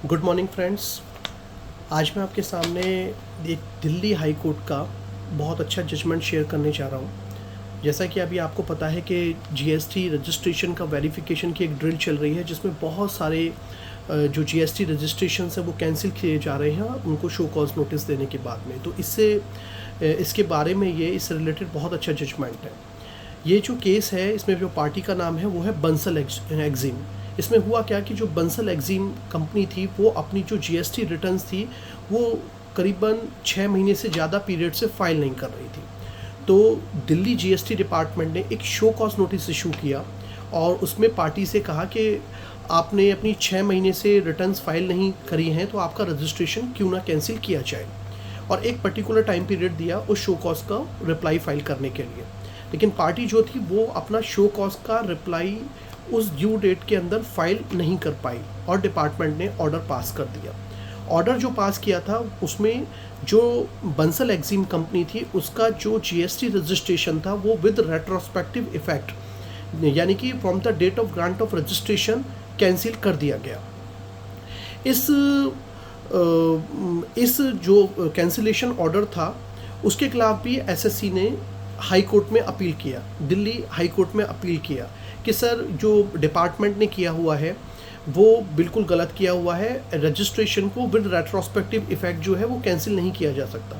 Good morning friends. आज मैं आपके सामने एक दिल्ली हाई कोर्ट का बहुत अच्छा जजमेंट शेयर करने जा रहा हूँ। जैसा कि अभी आपको पता है कि जीएसटी रजिस्ट्रेशन का वेरिफिकेशन की एक ड्रिल चल रही है, जिसमें बहुत सारे जो जीएसटी रजिस्ट्रेशन है वो कैंसिल किए जा रहे हैं उनको शो कॉज नोटिस देने के बाद में। तो इसके बारे में इससे रिलेटेड बहुत अच्छा जजमेंट है। ये जो केस है, इसमें जो पार्टी का नाम है वो है बंसल एग्जीम। इसमें हुआ क्या कि जो बंसल एग्जीम कंपनी थी वो अपनी जो जीएसटी रिटर्न्स थी वो करीबन 6 महीने से ज़्यादा पीरियड से फाइल नहीं कर रही थी। तो दिल्ली जीएसटी डिपार्टमेंट ने एक शो कॉज नोटिस इशू किया और उसमें पार्टी से कहा कि आपने अपनी 6 महीने से रिटर्न्स फाइल नहीं करी हैं, तो आपका रजिस्ट्रेशन क्यों ना कैंसिल किया जाए, और एक पर्टिकुलर टाइम पीरियड दिया उस शो कॉज का रिप्लाई फाइल करने के लिए। लेकिन पार्टी जो थी वो अपना शो कॉज का रिप्लाई उस ड्यू डेट के अंदर फाइल नहीं कर पाई और डिपार्टमेंट ने ऑर्डर पास कर दिया। ऑर्डर जो पास किया था उसमें जो बंसल एग्जीम कंपनी थी उसका जो जीएसटी रजिस्ट्रेशन था वो विद रेट्रोस्पेक्टिव इफेक्ट, यानी कि from the date of grant of registration cancel कर दिया गया। इस जो कैंसिलेशन ऑर्डर था उसके खिलाफ भी एसएससी ने हाई कोर्ट में अपील किया, दिल्ली हाई कोर्ट में अपील किया कि सर जो डिपार्टमेंट ने किया हुआ है वो बिल्कुल गलत किया हुआ है, रजिस्ट्रेशन को विद रेट्रोस्पेक्टिव इफेक्ट जो है वो कैंसिल नहीं किया जा सकता।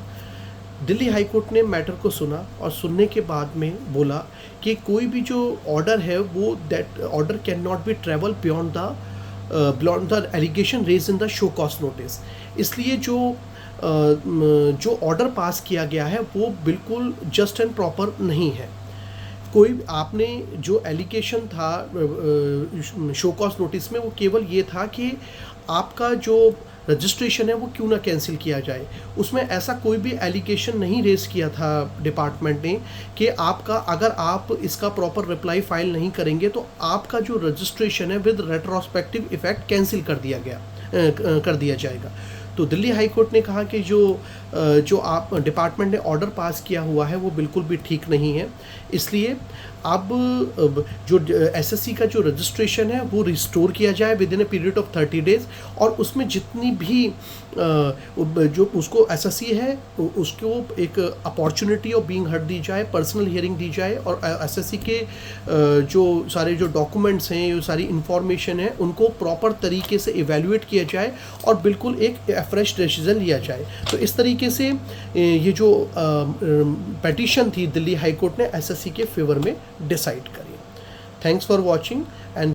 दिल्ली हाई कोर्ट ने मैटर को सुना और सुनने के बाद में बोला कि कोई भी जो ऑर्डर है वो that order can not be travel beyond the allegation raise in the show cause notice. इसलिए जो ऑर्डर पास किया गया है वो बिल्कुल जस्ट एंड प्रॉपर नहीं है। कोई आपने जो एलिगेशन था शो कॉज नोटिस में वो केवल ये था कि आपका जो रजिस्ट्रेशन है वो क्यों ना कैंसिल किया जाए। उसमें ऐसा कोई भी एलिगेशन नहीं रेज किया था डिपार्टमेंट ने कि आपका अगर आप इसका प्रॉपर रिप्लाई फाइल नहीं करेंगे तो आपका जो रजिस्ट्रेशन है विद रेट्रोस्पेक्टिव इफेक्ट कैंसिल कर दिया जाएगा। तो दिल्ली हाई कोर्ट ने कहा कि जो आप डिपार्टमेंट ने ऑर्डर पास किया हुआ है वो बिल्कुल भी ठीक नहीं है। इसलिए अब जो एसएससी का जो रजिस्ट्रेशन है वो रिस्टोर किया जाए with in a period of 30 days, और उसमें जितनी भी जो उसको एसएससी है उसको एक अपॉर्चुनिटी ऑफ बीइंग हर्ड दी जाए, पर्सनल हियरिंग दी जाए, और एसएससी के जो सारे जो डॉक्यूमेंट्स हैं, जो सारी इंफॉर्मेशन है उनको प्रॉपर तरीके से इवेल्युएट किया जाए और बिल्कुल एक फ्रेश डिसीजन लिया जाए। तो इस तरीके से ये जो पेटिशन थी दिल्ली हाई कोर्ट ने एसएससी के फेवर में डिसाइड करी। Thanks for watching and